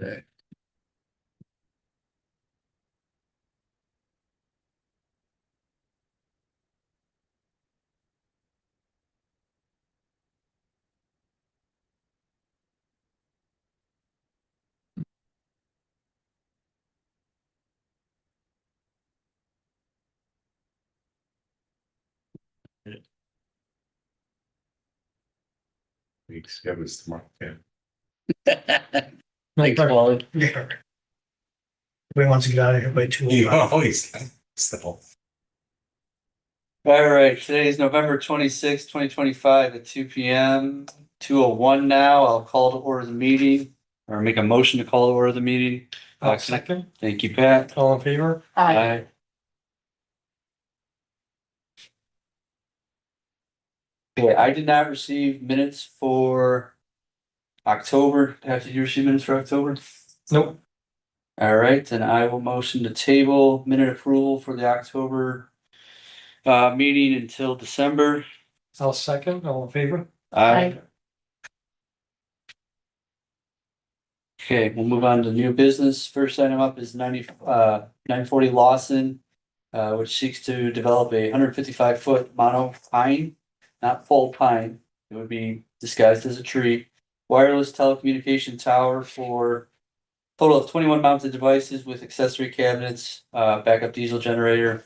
Okay. Weeks. That was tomorrow. Yeah. Thanks, Wally. Yeah. Everybody wants to get out of here by 2 You o'clock. always still. All right, today is November 26th, 2025 at 2 p.m. 2:01 now. I'll call to order the meeting or make a motion to call to order the meeting. I'll second. Thank you, Pat. All in favor? Aye. Okay, I did not receive minutes for October. Pat, did you receive minutes for October? Nope. All right, then I will motion to table minute approval for the October meeting until December. I'll second. All in favor? Aye. Okay, we'll move on to new business. First item up is 940 Lawson, which seeks to develop a 155-foot mono pine, not full pine. It would be disguised as a tree, wireless telecommunication tower for total of 21 mounted devices with accessory cabinets, backup diesel generator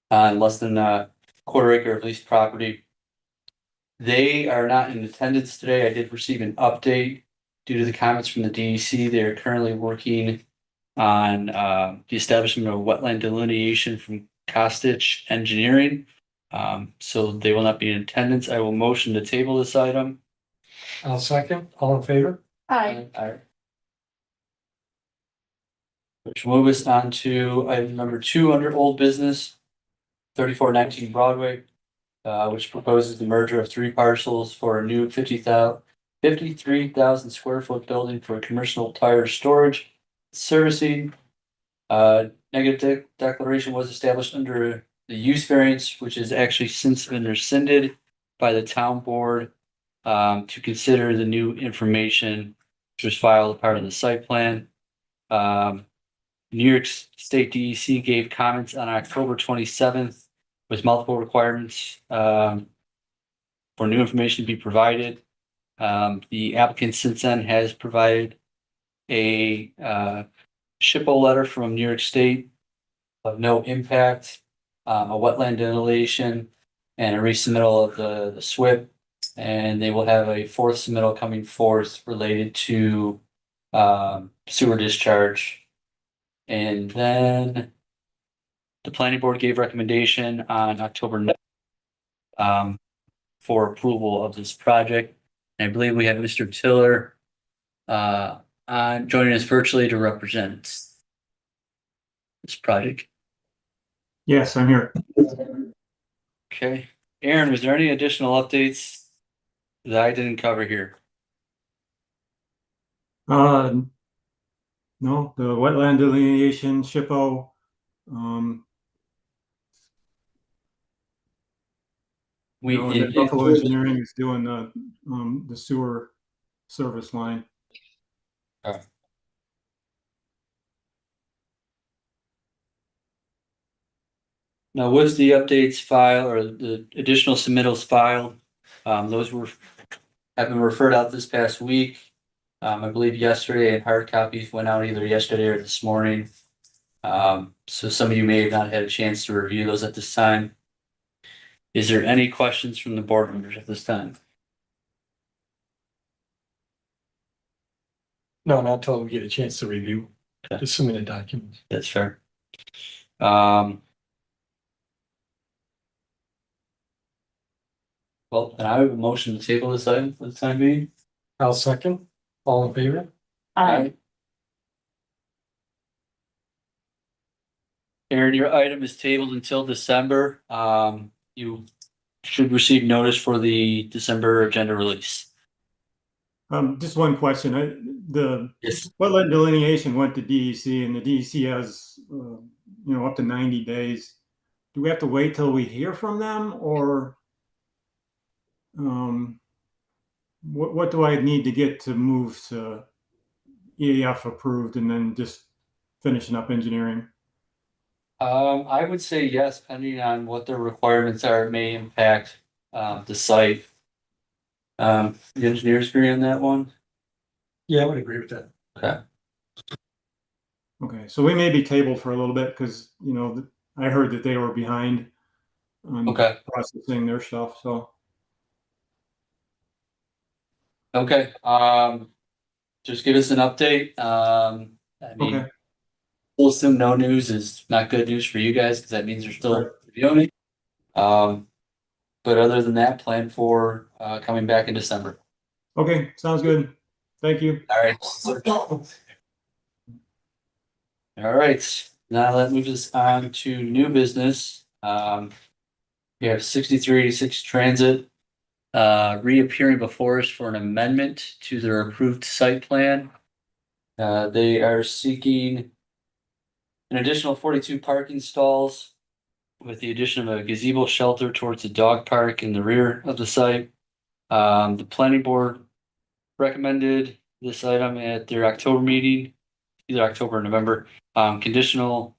on less than a quarter acre of leased property. They are not in attendance today. I did receive an update due to the comments from the DEC. They are currently working on the establishment of wetland delineation from Costitch Engineering. So they will not be in attendance. I will motion to table this item. I'll second. All in favor? Aye. Which will move us on to item number 2 under old business, 3419 Broadway, which proposes the merger of 3 parcels for a new 53,000 square foot building for commercial tire storage servicing. Negative declaration was established under the use variance, which has actually since been rescinded by the town board to consider the new information which was filed part of the site plan. New York State DEC gave comments on October 27th with multiple requirements for new information to be provided. The applicant since then has provided a SHPO letter from New York State of no impact, a wetland delineation, and a resubmittal of the SWIP. And they will have a 4th submittal coming forth related to sewer discharge. And then the planning board gave recommendation on October 9th for approval of this project. And I believe we have Mr. Tiller joining us virtually to represent this project. Yes, I'm here. Okay. Aaron, was there any additional updates that I didn't cover here? No, the wetland delineation, SHPO. And Buffalo Engineering is doing the sewer service line. Now, with the updates filed or the additional submittals filed, those have been referred out this past week. I believe yesterday, and hard copies went out either yesterday or this morning. So some of you may have not had a chance to review those at this time. Is there any questions from the board members at this time? No, not until we get a chance to review Okay. the submitted documents. That's fair. Well, then I have a motion to table this item for the time being. I'll second. All in favor? Aye. Aaron, your item is tabled until December. You should receive notice for the December agenda release. Just one question. The Yes. wetland delineation went to DEC, and the DEC has up to 90 days. Do we have to wait till we hear from them, or what do I need to get to move to EAF approved and then just finishing up engineering? I would say yes, depending on what their requirements are, it may impact, the site. The engineers agree on that one? Yeah, I would agree with that. Okay. Okay, so we may be tabled for a little bit because, you know, I heard that they were behind on Okay. processing their stuff, so. Okay, just give us an update, I mean. Okay. We'll assume no news is not good news for you guys, because that means they're still Right. reviewing. But other than that, plan for, coming back in December. Okay, sounds good. Thank you. All right. All right, now that moves us on to new business. We have 6386 Transit reappearing before us for an amendment to their approved site plan. They are seeking an additional 42 parking stalls with the addition of a gazebo shelter towards the dog park in the rear of the site. The planning board recommended this item at their October meeting, either October or November, conditional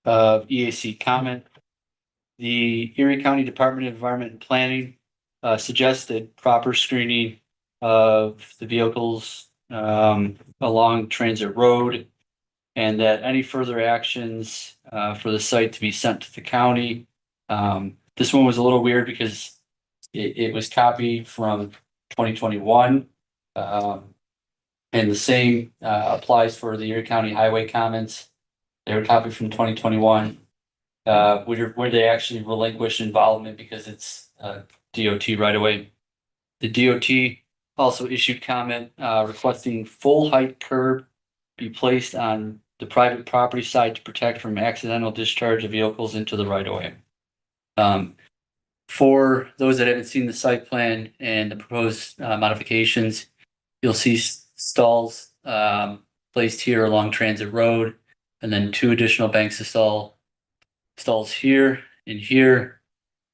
of EAC comment. The Erie County Department of Environment and Planning suggested proper screening of the vehicles along Transit Road, and that any further actions for the site to be sent to the county. This one was a little weird because it was copied from 2021. And the same applies for the Erie County Highway comments. They were copied from 2021. Where they actually relinquish involvement because it's DOT right away. The DOT also issued comment requesting full height curb be placed on the private property side to protect from accidental discharge of vehicles into the right of way. For those that haven't seen the site plan and the proposed modifications, you'll see stalls placed here along Transit Road, and then 2 additional banks of stalls here and here,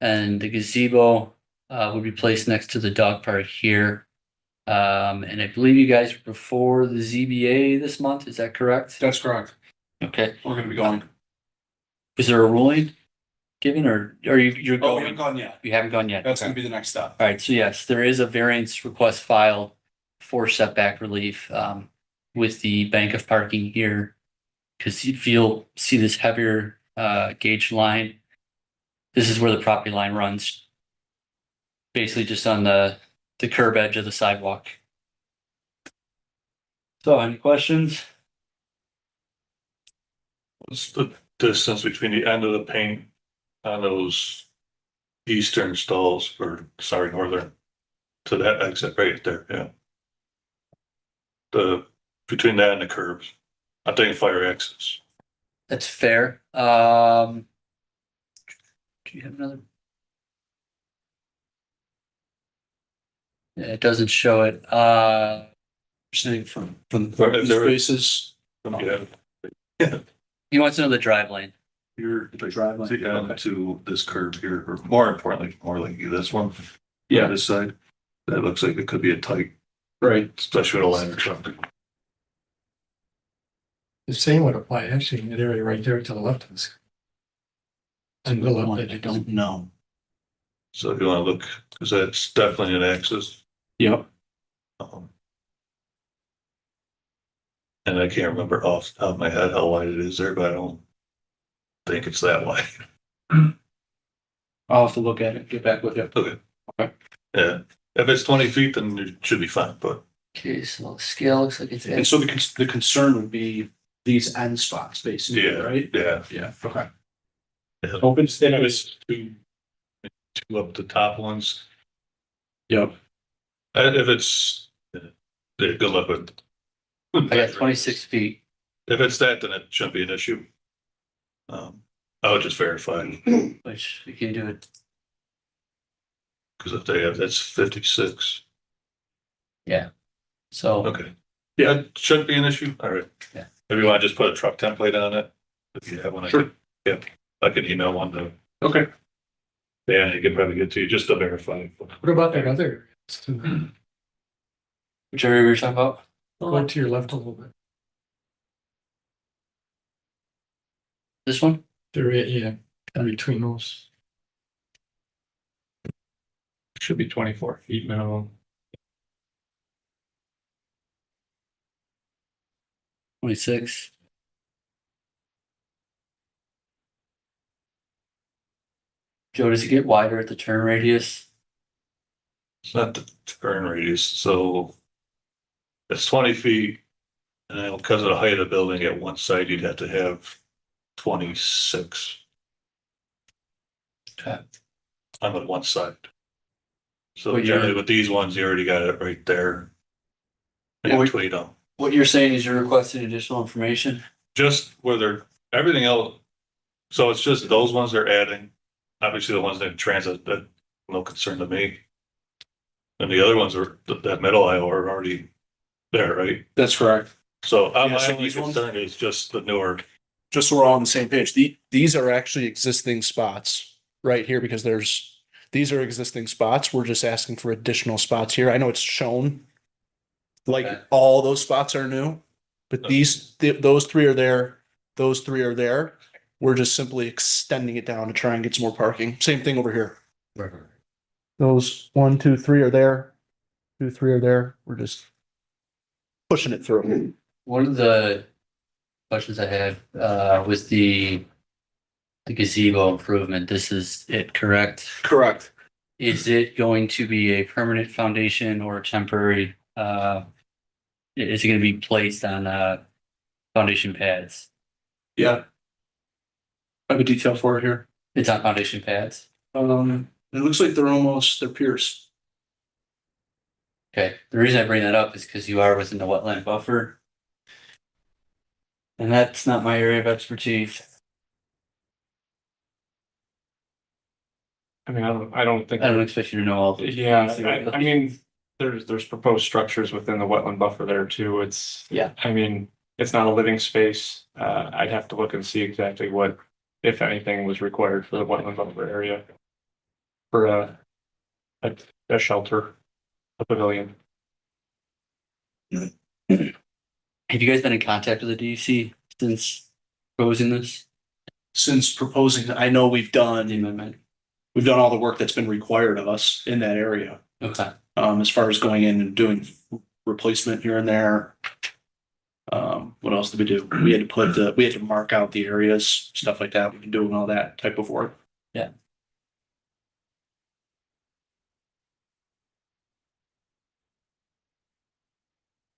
and the gazebo would be placed next to the dog park here. And I believe you guys were before the ZBA this month, is that correct? That's correct. Okay, We're gonna be going. is there a ruling given, or are you're Oh, we going? haven't gone yet. You haven't gone yet? That's Okay. gonna be the next step. All right, so yes, there is a variance request filed for setback relief with the bank of parking here. Because if you'll see this heavier gauge line, this is where the property line runs. Basically just on the curb edge of the sidewalk. So any questions? What's the distance between the end of the paint on those eastern stalls, or sorry, northern, to that exit right there, yeah. Between that and the curbs, I'm thinking fire exits. That's fair. Do you have another? Yeah, it doesn't show it. Saying from Is there- spaces. Yeah, He wants to know the drive lane. here, The drive lane. the end Okay. to this curb here, or more importantly, more like this one. Yeah. This side, that looks like it could be a tight, Right. especially with a ladder truck. The same would apply actually in that area right there to the left of us. And the left, I don't know. So if you wanna look, cause that's definitely an access. Yep. And I can't remember off the top of my head how wide it is there, but I don't think it's that wide. I'll have to look at it, get back with you. Okay. Okay. Yeah, if it's 20 feet, then it should be fine, but Okay, so the scale looks like it's. And so the concern would be these end spots, basically, yeah, right? yeah. Yeah, okay. Yeah. Open If space. it's two up the top ones, Yep. if it's, good luck with. I got 26 feet. If it's that, then it shouldn't be an issue. I would just verify, Which we can do it. because if they have, that's 56. So Okay. Yeah, it shouldn't be an issue. All right. Yeah. If you want to just put a truck template on it, if you have one, Sure. I can email one to, Okay. yeah, you can probably get to you just to verify. What about that other? which area we were talking about? Go to your left a little bit. This one? There, yeah, in between those. Should be 24 feet minimum. 26. Joe, does it get wider at the turn radius? It's not the turn radius, so it's 20 feet. And then because of the height of the building at one side, you'd have to have 26 Okay. on the one side. So But you're- generally with these ones, you already got it right there. Yeah. In between them. What you're saying is you're requesting additional information? Just whether everything else, so it's just those ones they're adding. Obviously, the ones in transit, that no concern to me. And the other ones are that middle aisle are already there, right? That's correct. So Yeah, my so only these ones- concern is just the newer. Just so we're all on the same page, these are actually existing spots right here because these are existing spots. We're just asking for additional spots here. I know it's shown. Like Okay. all those spots are new, but those three are there. Those three are there. We're just simply extending it down to try and get some more parking. Same thing over here. Those 1, 2, 3 are there. 2, 3 are there. We're just pushing it through. One of the questions I had was the gazebo improvement. This is it, correct? Correct. Is it going to be a permanent foundation or temporary? Is it going to be placed on foundation pads? Yeah. I have a detail for it here. It's on foundation pads. It looks like they're pierced. Okay. The reason I bring that up is because you are within the wetland buffer. And that's not my area of expertise. I mean, I don't think. I don't expect you to know all. Yeah, I mean, there's proposed structures within the wetland buffer there too. It's. Yeah. I mean, it's not a living space. I'd have to look and see exactly what, if anything, was required for the wetland buffer area. For a shelter, a pavilion. Have you guys been in contact with the DEC since proposing this? Since proposing, I know The amendment? we've done all the work that's been required of us in that area. Okay. As far as going in and doing replacement here and there. What else did we do? We had to mark out the areas, stuff like that. We've been doing all that type of work. Yeah.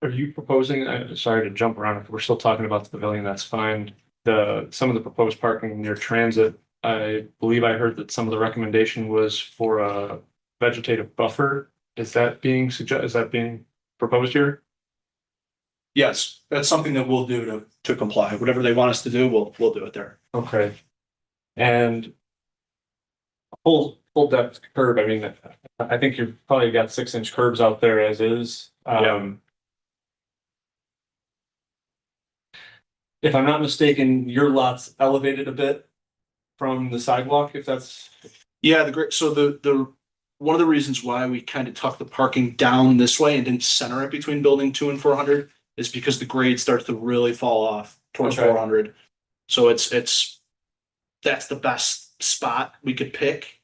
Are you proposing, sorry to jump around, if we're still talking about the pavilion, that's fine. Some of the proposed parking near transit, I believe I heard that some of the recommendation was for a vegetative buffer. Is that being proposed here? Yes, that's something that we'll do to comply. Whatever they want us to do, we'll do it there. Okay. And full depth curb, I mean, I think you've probably got 6-inch curbs out there as is. Yeah. If I'm not mistaken, your lot's elevated a bit from the sidewalk, if that's. Yeah, the one of the reasons why we kind of tucked the parking down this way and didn't center it between building 2 and 400 is because the grade starts to really fall off towards Okay. 400. So that's the best spot we could pick,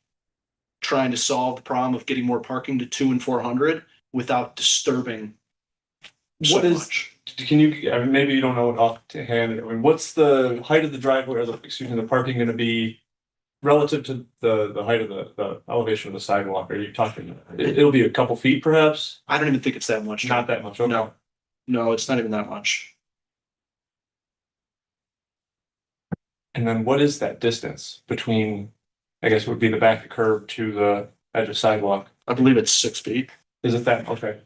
trying to solve the problem of getting more parking to 2 and 400 without disturbing so What is, much. can you, I mean, maybe you don't know it offhand, I mean, what's the height of the driveway, or the parking gonna be relative to the height of the elevation of the sidewalk? Are you talking, it'll be a couple feet perhaps? I don't even think it's that much. Not that much, okay. No, it's not even that much. And then what is that distance between, I guess it would be the back of curb to the edge of sidewalk? I believe it's 6 feet, Is it that, okay,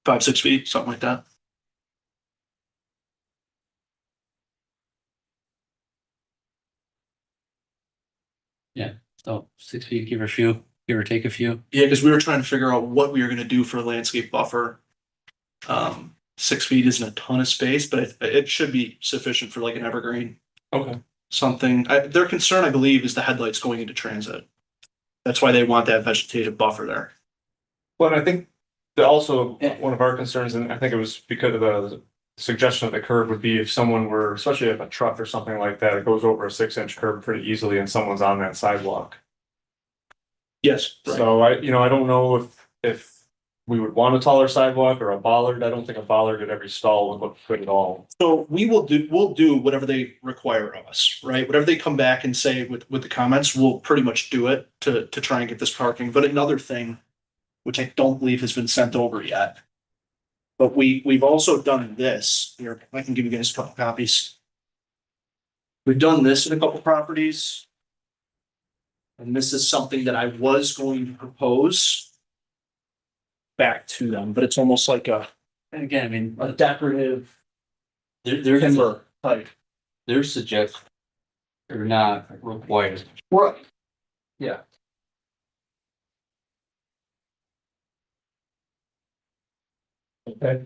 5, 6 feet, something like that. So 6 feet, give or take a few. Yeah, because we were trying to figure out what we were gonna do for a landscape buffer. 6 feet isn't a ton of space, but it should be sufficient for like an evergreen, okay. something. Their concern, I believe, is the headlights going into transit. That's why they want that vegetative buffer there. Well, and I think Also, one of our concerns, and I think it was because of the suggestion of the curb would be if someone were, especially if a truck or something like that, it goes over a 6-inch curb pretty easily and someone's on that sidewalk. Yes. So I don't know if we would want a taller sidewalk or a bollard. I don't think a bollard at every stall would look good at all. So we'll do whatever they require of us, right? Whatever they come back and say with the comments, we'll pretty much do it to try and get this parking. But another thing, which I don't believe has been sent over yet. But we've also done this here. I can give you guys a couple copies. We've done this in a couple properties. And this is something that I was going to propose back to them, but it's almost like a And again, I mean, decorative they're timber type. they're suggested. They're not required. Right. Yeah. Okay.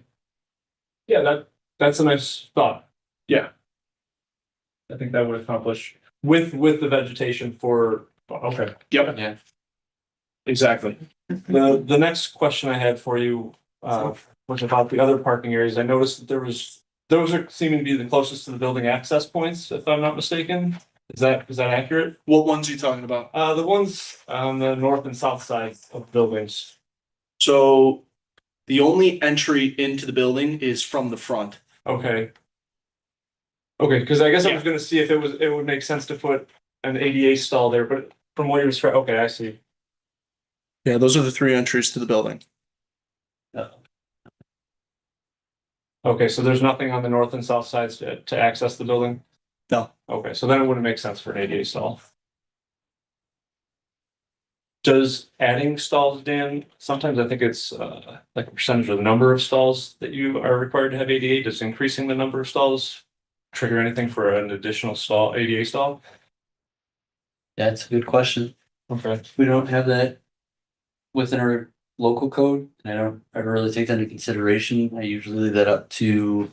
Yeah, that's a nice thought. Yeah. I think that would accomplish with the vegetation for, okay. Yep. Yeah. Exactly. The next question I had for you was about the other parking areas. I noticed that those are seeming to be the closest to the building access points, if I'm not mistaken. Is that accurate? What ones are you talking about? The ones on the north and south side of buildings. So the only entry into the building is from the front. Okay. Okay, because I guess I Yeah. was gonna see if it would make sense to put an ADA stall there, but from what you're describing, okay, I see. Yeah, those are the three entries to the building. Okay, so there's nothing on the north and south sides to access the building? No. Okay, so then it wouldn't make sense for an ADA stall. Does adding stalls, Dan, sometimes I think it's like a percentage of the number of stalls that you are required to have ADA, does increasing the number of stalls trigger anything for an additional stall, ADA stall? That's a good question. Okay. We don't have that within our local code, and I don't ever really take that into consideration. I usually leave that up to,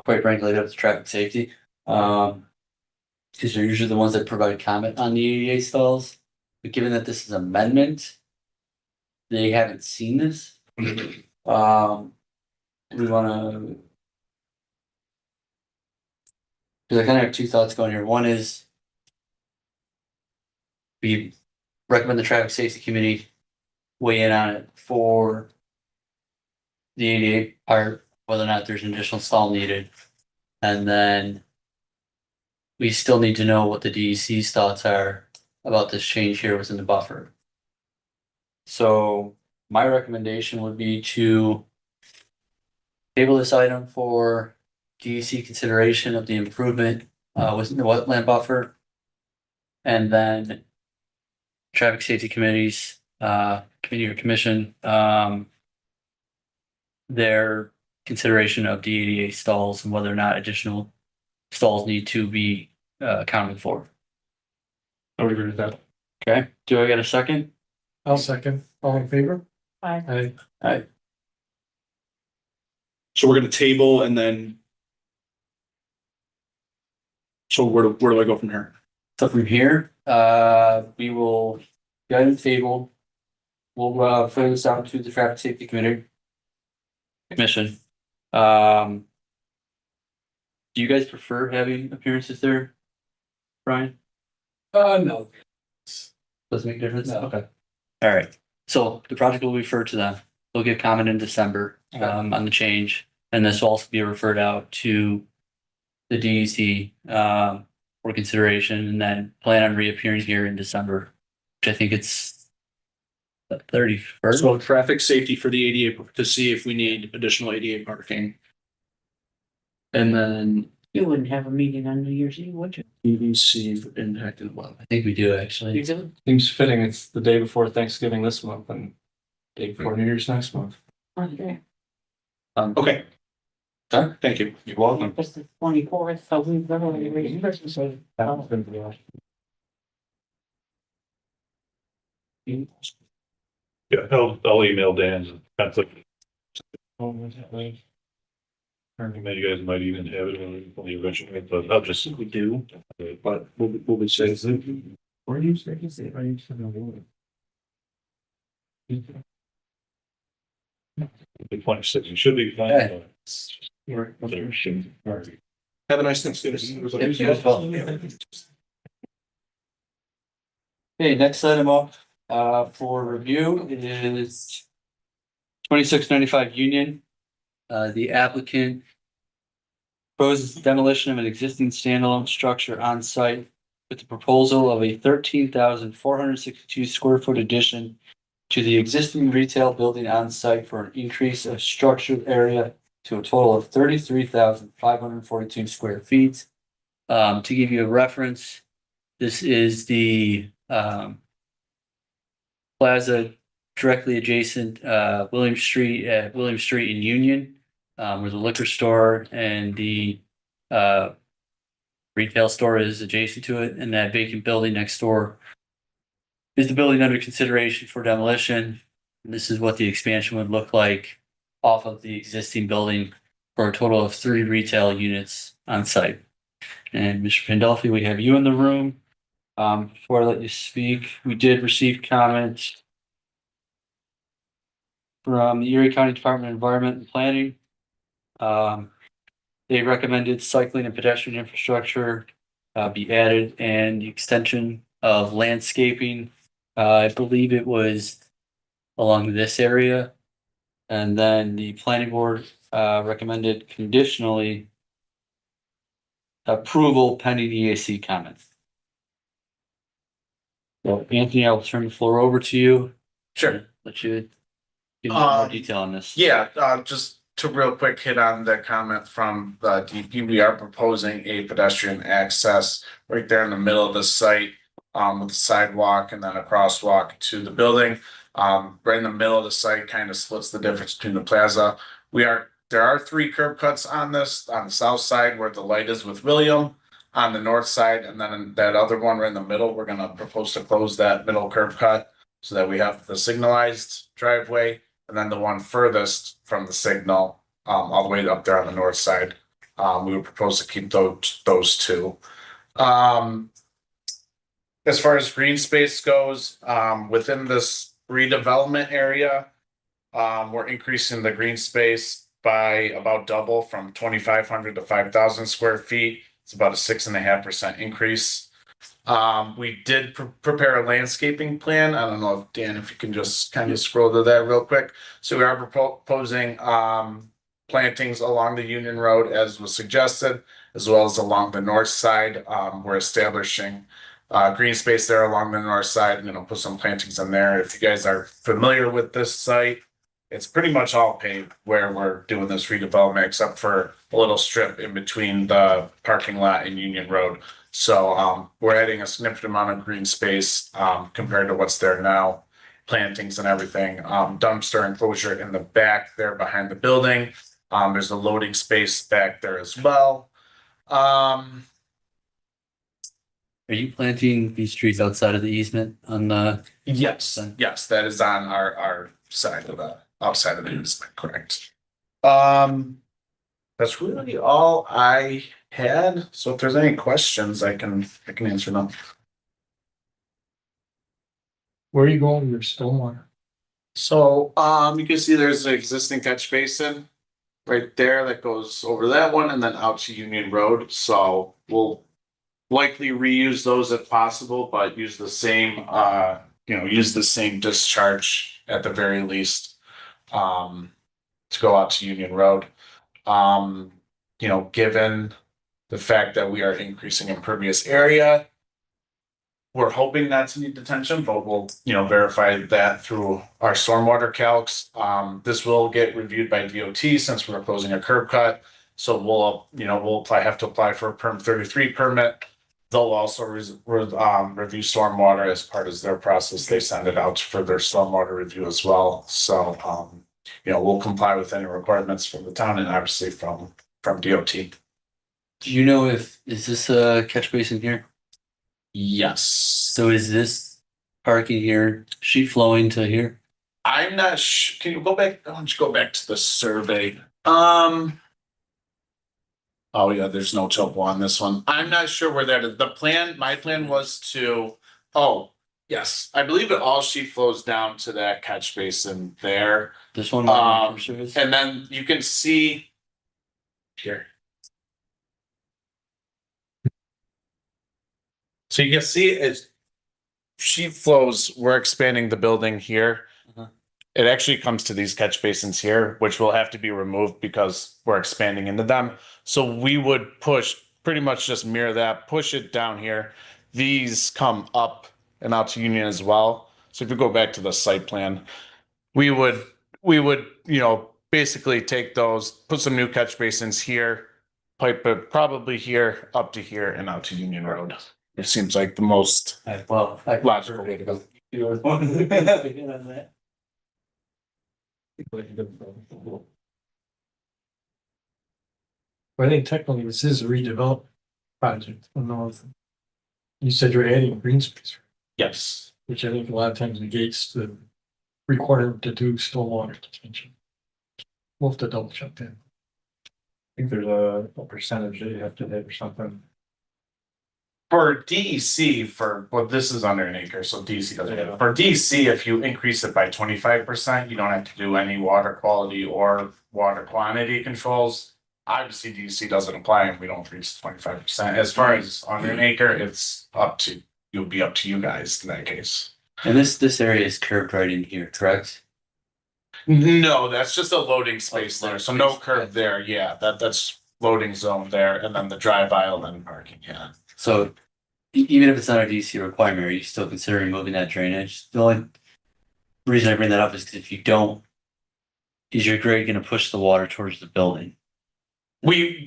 quite frankly, leave it up to traffic safety. Because they're usually the ones that provide comment on the ADA stalls. But given that this is amendment, they haven't seen this. We wanna. Because I kind of have two thoughts going here. One is we recommend the traffic safety committee weigh in on it for the ADA part, whether or not there's an additional stall needed. And then we still need to know what the DEC's thoughts are about this change here within the buffer. So my recommendation would be to table this item for DEC consideration of the improvement within the wetland buffer. And then traffic safety committees, committee or commission, their consideration of DADA stalls and whether or not additional stalls need to be accounted for. I would agree with that. Okay, do I get a second? I'll second. All in favor? Aye. Aye. So we're gonna table and then. So where do I go from here? So from here, we will go ahead and table. We'll refer this out to the traffic safety commission. Do you guys prefer having appearances there, Brian? No. Doesn't make a difference? No. Okay. All right, so the project will be referred to them. They'll give comment in December on the change, and this will also be referred out to the DEC for consideration, and then plan on reappearing here in December, which I think it's the 31st. So traffic safety for the ADA to see if we need additional ADA parking. And then You wouldn't have a meeting on New Year's Eve, would you? EDC for impact and well. I think we do actually. do? Seems fitting. It's the day before Thanksgiving this month and day before New Year's next month. Okay. Okay. Okay. Thank you. You're welcome. It's the 24th, so we've already reimbursed, so. Yeah, I'll email Dan. That's like, maybe you guys might even have it on the original, but I'll just. We do, but we'll be saying. Where do you say? Are you saying? Be 26, you should be fine. Okay. but there should- Have a nice Thanksgiving. Thank you as well. Okay, next item up, for review is 2695 Union. The applicant proposes demolition of an existing standalone structure on site with the proposal of a 13,462 square foot addition to the existing retail building on site for an increase of structured area to a total of 33,542 square feet. To give you a reference, this is the plaza directly adjacent William Street at William Street in Union, where the liquor store and the retail store is adjacent to it, and that vacant building next door is the building under consideration for demolition. This is what the expansion would look like off of the existing building for a total of 3 retail units on site. And Mr. Pandolfi, we have you in the room. Before I let you speak, we did receive comments from the Erie County Department of Environment and Planning. They recommended cycling and pedestrian infrastructure be added and the extension of landscaping. I believe it was along this area. And then the planning board recommended conditionally approval pending EAC comments. So Anthony, I'll turn the floor over to you. Sure. Let you give me more Um, detail on this. Yeah, just to real quick hit on the comment from the DP, we are proposing a pedestrian access right there in the middle of the site. With a sidewalk and then a crosswalk to the building. Right in the middle of the site kind of splits the difference between the plaza. There are 3 curb cuts on this, on the south side where the light is with William. On the north side, and then that other one right in the middle, we're gonna propose to close that middle curb cut. So that we have the signalized driveway, and then the one furthest from the signal, all the way up there on the north side. We would propose to keep those 2. As far as green space goes, within this redevelopment area, we're increasing the green space by about double from 2,500 to 5,000 square feet. It's about a 6.5% increase. We did prepare a landscaping plan. I don't know if Dan, if you can just kind of scroll to that real quick. So we are proposing plantings along the Union Road as was suggested, as well as along the north side. We're establishing green space there along the north side. I'm gonna put some plantings in there. If you guys are familiar with this site, it's pretty much all paved where we're doing this redevelopment, except for a little strip in between the parking lot and Union Road. So we're adding a significant amount of green space compared to what's there now. Plantings and everything, dumpster enclosure in the back there behind the building. There's a loading space back there as well. Are you planting these trees outside of the easement on the? Yes, that is on our side of the outside of the easement, correct. That's really all I had. So if there's any questions, I can answer them. Where are you going with your stormwater? So you can see there's an existing catch basin right there that goes over that one and then out to Union Road. So we'll likely reuse those if possible, but use the same use the same discharge at the very least to go out to Union Road. Given the fact that we are increasing impervious area, we're hoping not to need detention, but we'll verify that through our stormwater calcs. This will get reviewed by DOT since we're closing a curb cut. So we'll have to apply for a perm 33 permit. They'll also review stormwater as part of their process. They send it out for their stormwater review as well. So we'll comply with any requirements from the town and obviously from DOT. Do you know is this a catch basin here? Yes. So is this parking here, sheet flowing to here? I'm not sure. Can you go back? Why don't you go back to the survey? Oh yeah, there's no topo on this one. I'm not sure where that is. My plan was to, Yes, I believe it all sheet flows down to that catch basin there. This one. where the Um, cursor is? And then you can see here. So you can see it's sheet flows, we're expanding the building here. Uh-huh. It actually comes to these catch basins here, which will have to be removed because we're expanding into them. So we would push, pretty much just mirror that, push it down here. These come up and out to Union as well. So if you go back to the site plan, we would, basically take those, put some new catch basins here, pipe it probably here, up to here and out to Union Road. It seems like the most Well, I logical way to go. You were the one who got on that. I think technically this is a redevelop project. I don't know if you said you're adding green space, Yes. which I think a lot of times negates the requirement to do stormwater detention. We'll have to double check that. I think there's a percentage that you have to hit or something. For DEC, this is under an acre, so DEC doesn't. Yeah. For DEC, if you increase it by 25%, you don't have to do any water quality or water quantity controls. Obviously, DEC doesn't apply and we don't reach 25%. As far as under an acre, you'll be up to you guys in that case. And this area is curved right in here, correct? No, that's just a loading space Oh, there, so loading no space. curve there, yeah, that's loading zone there, and then the drive aisle, then parking, yeah. So even if it's not a DC requirement, are you still considering moving that drainage? The only reason I bring that up is because if you don't, is your grade going to push the water towards the building? We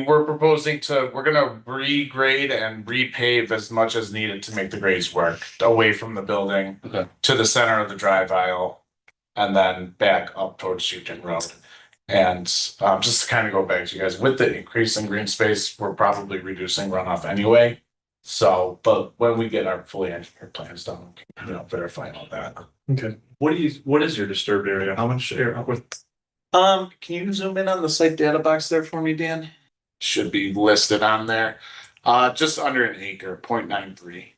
were proposing we're gonna regrade and repave as much as needed to make the grades work away from the building. Okay. To the center of the drive aisle and then back up towards Union Road. And just to kind of go back to you guys, with the increase in green space, we're probably reducing runoff anyway. So, but when we get our fully engineered plans done, verify all that. Okay. What is your disturbed area? How much area with? Can you zoom in on the site data box there for me, Dan? Should be listed on there. Just under an acre, 0.93.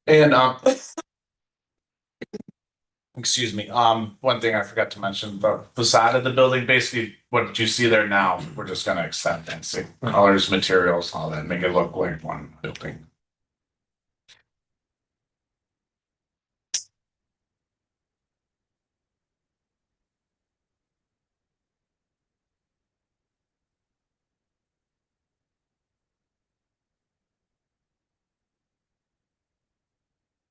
And excuse me, one thing I forgot to mention, the facade of the building, basically what you see there now, we're just gonna extend and see colors, materials, all that, make it look like one building.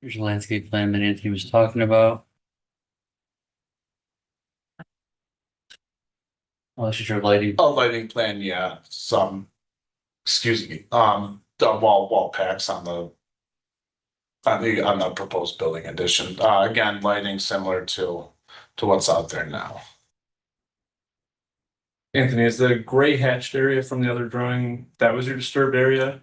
Here's a landscape plan that Anthony was talking about. Oh, this is your lighting. Oh, lighting plan, yeah, excuse me, the wall packs on the proposed building addition. Again, lighting similar to what's out there now. Anthony, is the gray hatched area from the other drawing, that was your disturbed area?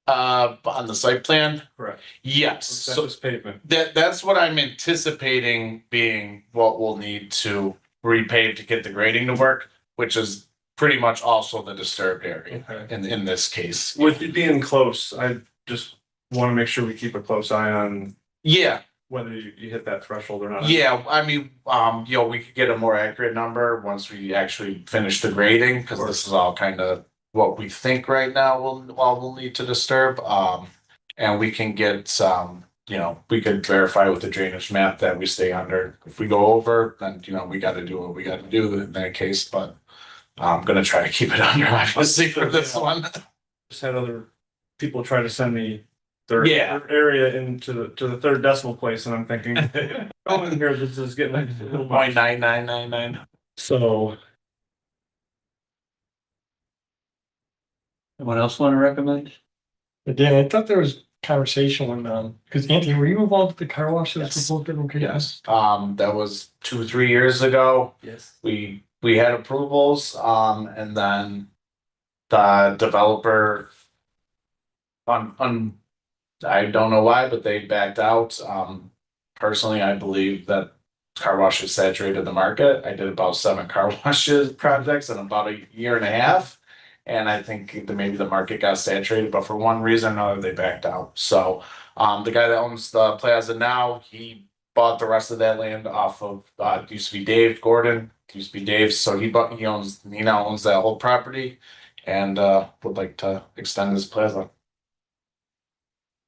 On the site plan, Correct. yes. That So was pavement. that's what I'm anticipating being what we'll need to repave to get the grading to work, which is pretty much also the disturbed area Okay. in this case. With it being close, I just want to make sure we keep a close eye on Yeah, whether you hit that threshold or not. yeah, I mean, we could get a more accurate number once we actually finish the grading, because this is all kind of what we think right now we'll need to disturb. And we can get we could verify with the drainage map that we stay under. If we go over, then we got to do what we got to do in that case. But I'm gonna try to keep it under, obviously, for this one. Just had other people try to send me their Yeah. area into the third decimal place, and I'm thinking, oh, in here, this is getting a little much. 0.9999. So Anyone else want to recommend? But Dan, I thought there was conversation when, because Anthony, were you involved with the car washes Yes. for both different locations? Yes. That was 2-3 years ago. Yes. We had approvals, and then the developer I don't know why, but they backed out. Personally, I believe that car washes saturated the market. I did about 7 car washes projects in about a year and a half. And I think that maybe the market got saturated, but for one reason or another, they backed out. So the guy that owns the plaza now, he bought the rest of that land off of it used to be Dave Gordon. It used to be Dave's. So he now owns that whole property and would like to extend his plaza.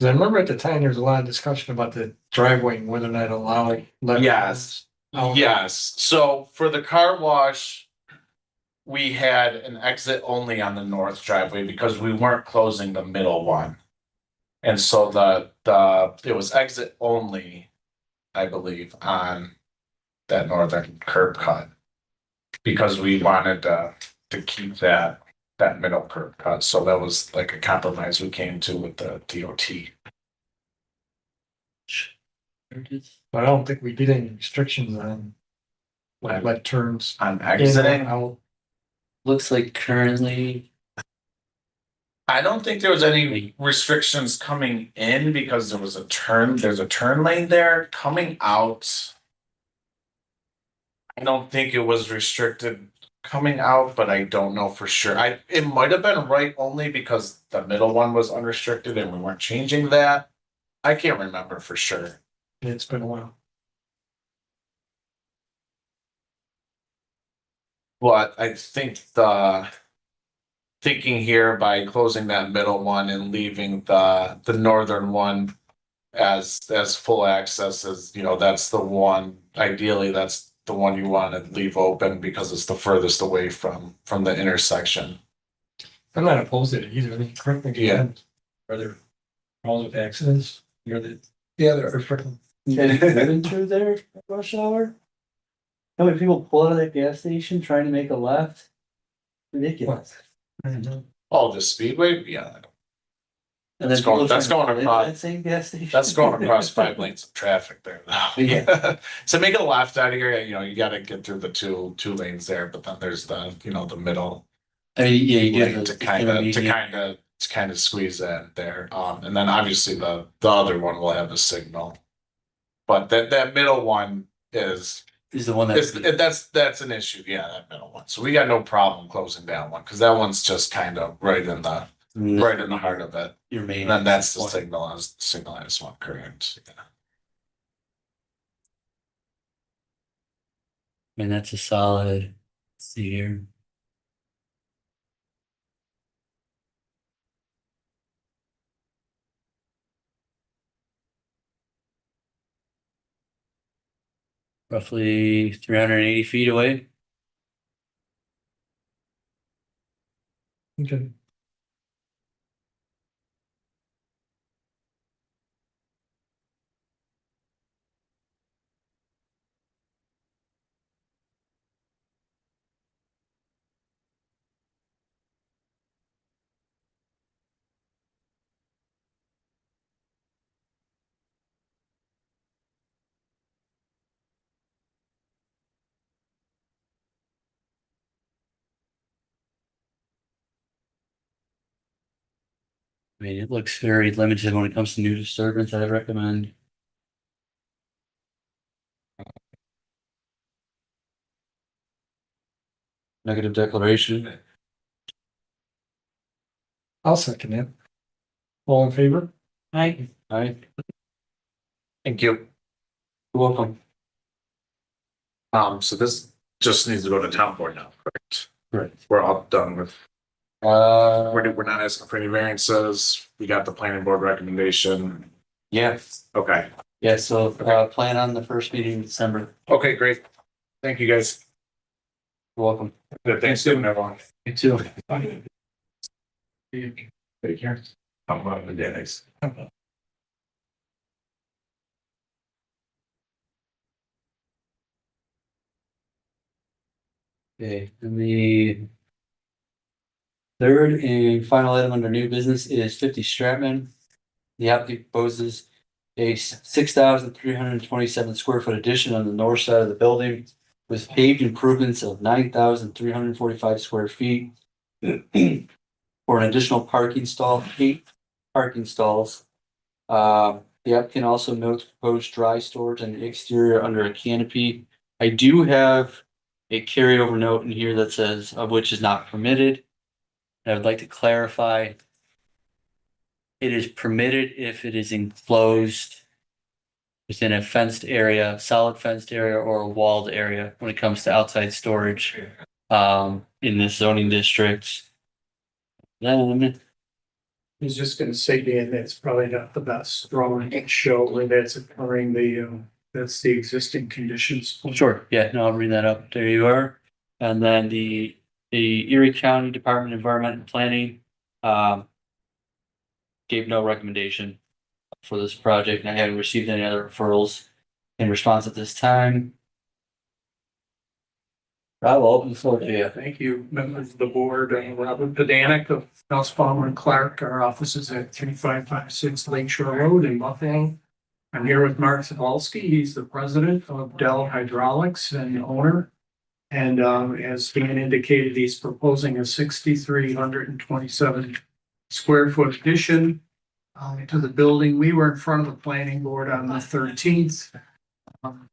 'Cause I remember at the time, there was a lot of discussion about the driveway and whether or not allow it. Yes. Yes. So for the car wash, we had an exit only on the north driveway because we weren't closing the middle one. And so it was exit only, I believe, on that northern curb cut. Because we wanted to keep that middle curb cut. So that was like a compromise we came to with the DOT. But I don't think we did any restrictions on what turns. On in exiting, and out. Looks like currently, I don't think there was any restrictions coming in because there's a turn lane there. Coming out, I don't think it was restricted coming out, but I don't know for sure. It might have been right only because the middle one was unrestricted and we weren't changing that. I can't remember for sure. It's been a while. But I think thinking here by closing that middle one and leaving the northern one as full access as, that's the one, ideally, that's the one you want to leave open because it's the furthest away from the intersection. I'm not opposed to it either. I mean, correct me if I'm Yeah. wrong. Are there problems with accidents? Yeah, there are freaking. living through there at rush hour. How many people pull out of that gas station trying to make a left? Ridiculous. Oh, the speedway? Yeah. And That's then people going- that's trying to going pull into across- that same gas station. That's going across 5 lanes of traffic there though. Yeah. So make a left out of here, you gotta get through the two lanes there, but then there's the middle I mean, yeah, you lane get to the kind of intermediate. squeeze that there. And then obviously the other one will have a signal. But that middle one is Is the one that's an issue. Yeah, that middle one. So we got no problem closing that one because that one's just kind of right in the heart of it. your main. And then that's the point. signal I just want correct. Yeah. I mean, that's a solid. Let's see here. Roughly 380 feet away. Okay. I mean, it looks very limited when it comes to new disturbance. I recommend. Negative declaration. I'll second that. All in favor? I, Aye. Thank you. You're welcome. So this just needs to go to town board now, correct? Correct. We're all done with, we're not asking for any variances. We got the planning board recommendation. Yeah. Okay. Yeah. So plan on the first meeting in December. Okay, great. Thank you, guys. You're welcome. Good Thanksgiving, everyone. You too. Take care. I'm about the days. Okay, and the third and final item under new business is 50 Stratman. The applicant proposes a 6,327 square foot addition on the north side of the building with paved improvements of 9,345 square feet for an additional parking stall, 8 parking stalls. The applicant also notes proposed dry storage on the exterior under a canopy. I do have a carryover note in here that says of which is not permitted. And I would like to clarify. It is permitted if it is enclosed within a fenced area, solid fenced area, or a walled area when it comes to outside storage in this zoning district. Then I was just gonna say, Dan, that's probably not the best drawing to show where that's occurring, that's the existing conditions. sure, yeah, no, I'll bring that up. There you are. And then the Erie County Department of Environment and Planning gave no recommendation for this project, and I haven't received any other referrals in response at this time. I will open the floor to you. Thank you, members of the board. Robert Pedanek of House Palmer and Clark. Our office is at 3556 Lakeshore Road in Buffalo. I'm here with Mark Zawalski. He's the president of Dell Hydraulics and owner. And as Dan indicated, he's proposing a 6,327 square foot addition to the building. We were in front of the planning board on the 13th.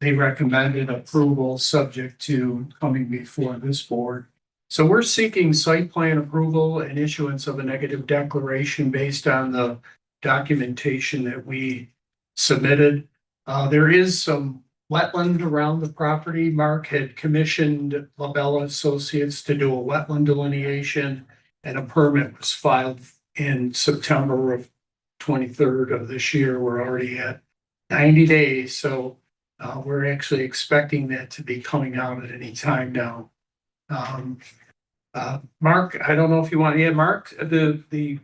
They recommended approval subject to coming before this board. So we're seeking site plan approval and issuance of a negative declaration based on the documentation that we submitted. There is some wetland around the property. Mark had commissioned Labella Associates to do a wetland delineation, and a permit was filed in September of 23rd of this year. We're already at 90 days, so we're actually expecting that to be coming out at any time now. Mark, I don't know if you want, yeah, Mark, the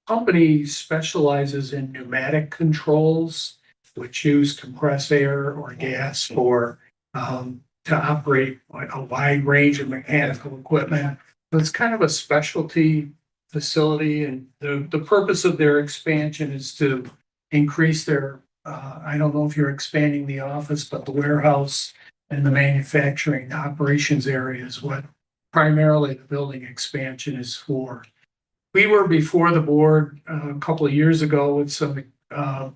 company specializes in pneumatic controls, which use compressed air or gas for to operate a wide range of mechanical equipment. So it's kind of a specialty facility, and the purpose of their expansion is to increase their I don't know if you're expanding the office, but the warehouse and the manufacturing operations area is what primarily the building expansion is for. We were before the board a couple of years ago with some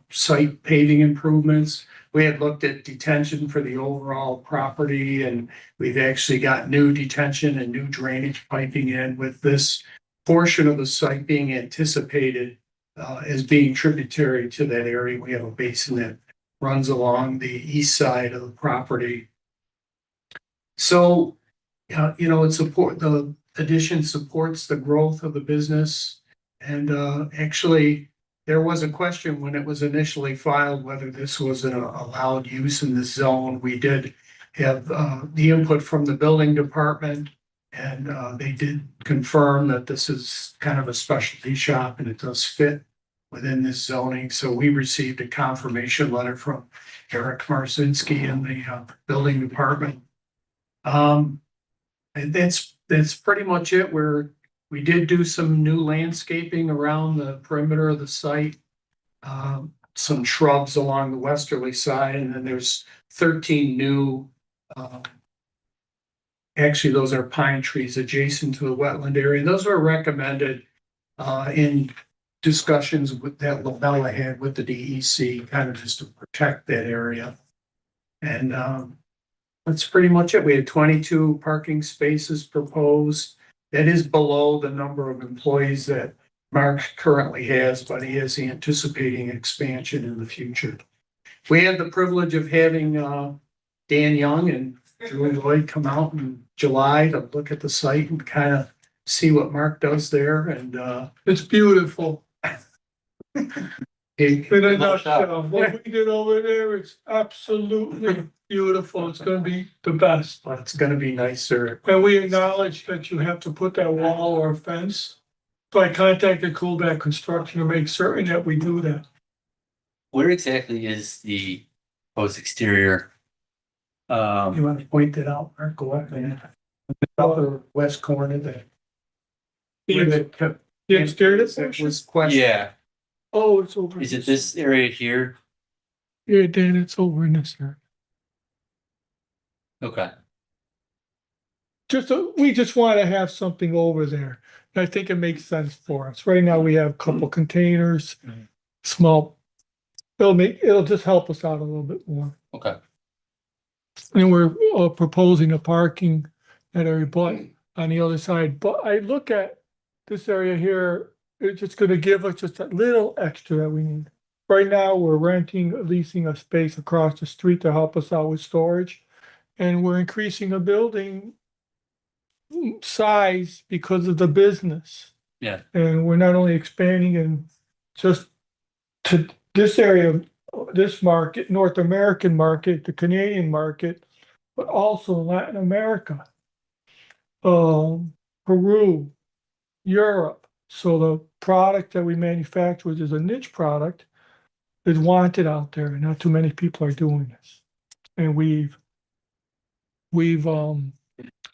site paving improvements. We had looked at detention for the overall property, and we've actually got new detention and new drainage piping in, with this portion of the site being anticipated as being tributary to that area. We have a basin that runs along the east side of the property. So, the addition supports the growth of the business. And actually, there was a question when it was initially filed whether this was an allowed use in this zone. We did have the input from the building department, and they did confirm that this is kind of a specialty shop and it does fit within this zoning. So we received a confirmation letter from Eric Marcinski in the building department. And that's pretty much it. We did do some new landscaping around the perimeter of the site, some shrubs along the westerly side, and then there's 13 new actually, those are pine trees adjacent to the wetland area. Those were recommended in discussions that Labella had with the DEC, kind of just to protect that area. And that's pretty much it. We had 22 parking spaces proposed. That is below the number of employees that Mark currently has, but he is anticipating expansion in the future. We had the privilege of having Dan Young and Julie Lloyd come out in July to look at the site and kind of see what Mark does there. And It's beautiful. he- In a nutshell, what we did over there is absolutely beautiful. It's gonna be the best. well, it's gonna be nicer. And we acknowledge that you have to put that wall or fence. So I contacted Coolback Construction to make certain that we do that. Where exactly is the post exterior? You want to point that out, Mark? Go up there. The upper west corner there. Where The exterior that was question. Yeah, Oh, it's over. is it this area here? Yeah, Dan, it's over in this area. Okay, We just want to have something over there. And I think it makes sense for us. Right now, we have a couple containers, small it'll just help us out a little bit more. Okay. And we're proposing a parking at area, but on the other side, but I look at this area here, it's just gonna give us just a little extra that we need. Right now, we're leasing a space across the street to help us out with storage. And we're increasing the building size because of the business. Yeah. And we're not only expanding in just to this area, this market, North American market, the Canadian market, but also Latin America, Peru, Europe. So the product that we manufacture, which is a niche product, is wanted out there. Not too many people are doing this. And we've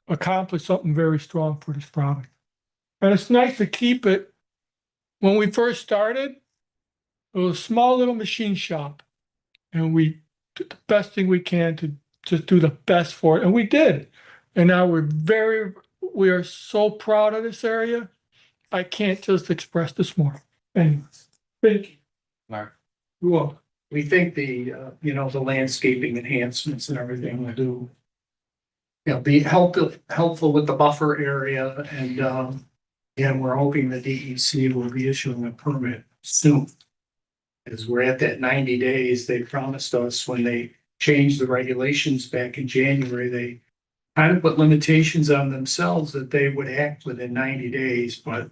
accomplished something very strong for this product. And it's nice to keep it. When we first started, it was a small little machine shop. And we did the best thing we can to just do the best for it. And we did. And now we are so proud of this area. I can't just express this more. And thank you. Mark. Well, we think the landscaping enhancements and everything will do. Be helpful with the buffer area and we're hoping the DEC will be issuing a permit soon. As we're at that 90 days, they promised us when they changed the regulations back in January, they kind of put limitations on themselves that they would act within 90 days, but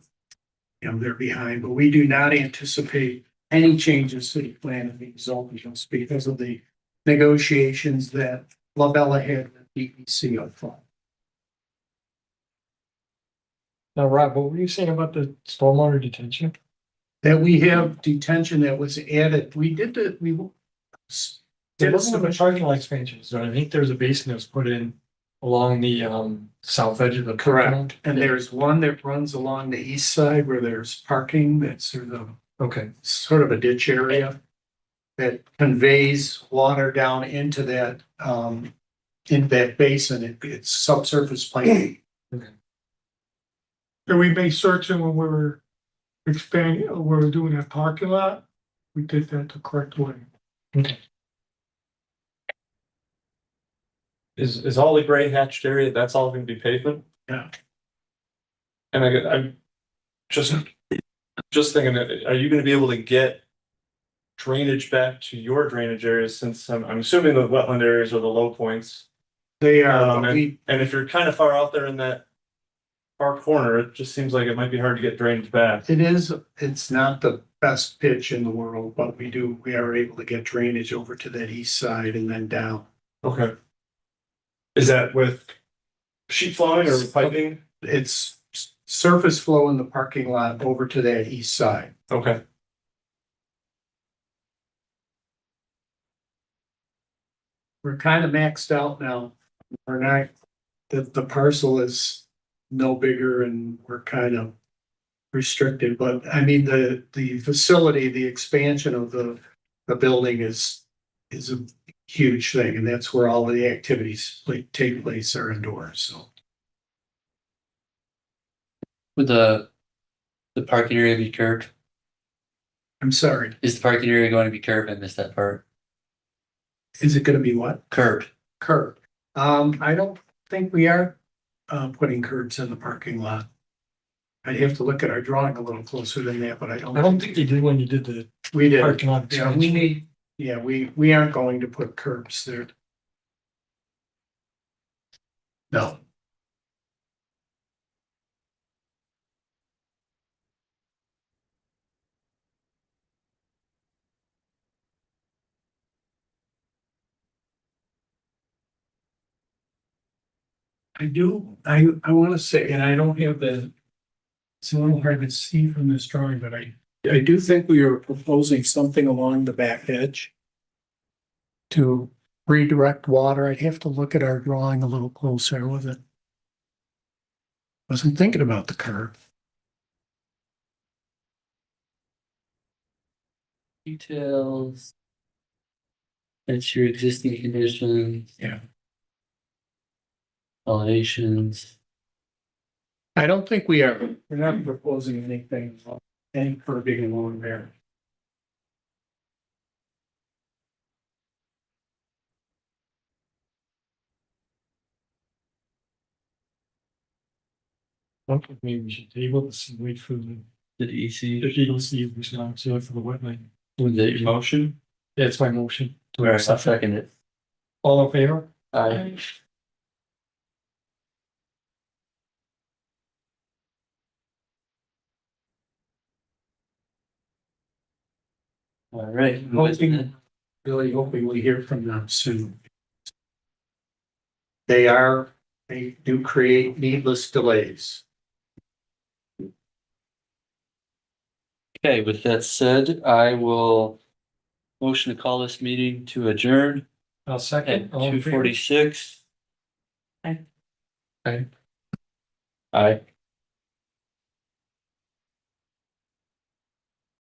they're behind. But we do not anticipate any changes to the plan as a result of this because of the negotiations that Labella had with DEC up front. Now, Rob, what were you saying about the stormwater detention? That we have detention that was added. There wasn't a parking lot expansion, so I think there's a basin that was put in along the south edge of the. Correct. And there's one that runs along the east side where there's parking that's sort of a ditch area that conveys water down into that basin. It's subsurface piping. And we made certain when we were expanding, we were doing that parking lot, we did that the correct way. Okay. Is all the gray hatched area, that's all gonna be pavement? Yeah. And I'm just thinking, are you gonna be able to get drainage back to your drainage areas, since I'm assuming the wetland areas are the low points? They are, and if you're kind of far out there in that far corner, it just seems like it might be hard to get drainage back. it's not the best pitch in the world, but we are able to get drainage over to that east side and then down. Okay. Is that with sheet flowing or piping? It's surface flow in the parking lot over to that east side. Okay. We're kind of maxed out now. We're not, the parcel is no bigger and we're kind of restricted, but I mean, the facility, the expansion of the building is a huge thing, and that's where all of the activities take place are indoors, so. Would the parking area be curved? I'm sorry, Is the parking area going to be curved? I missed that part. is it gonna be what? Curved. Curb. I don't think we are putting curbs in the parking lot. I'd have to look at our drawing a little closer than that, but I don't. think you did when you did the We did. parking lot. Yeah, we aren't going to put curbs there. No. I want to say, and I don't have it's a little hard to see from this drawing, but I do think we are proposing something along the back edge to redirect water. I'd have to look at our drawing a little closer with it. Wasn't thinking about the curve. Details. That's your existing conditions. Yeah. Elevations. I don't think we are. We're not proposing anything, any curbing along there. Okay, maybe we should table this and wait for the EC. EAC response for the wetland. Was that your motion? That's my motion. All right, I'll second it. All in favor? Aye. All right. Really hoping we hear from them soon. They do create needless delays. Okay, with that said, I will motion to call this meeting to adjourn I'll at second. All in favor? 2:46. Aye. Aye. Aye.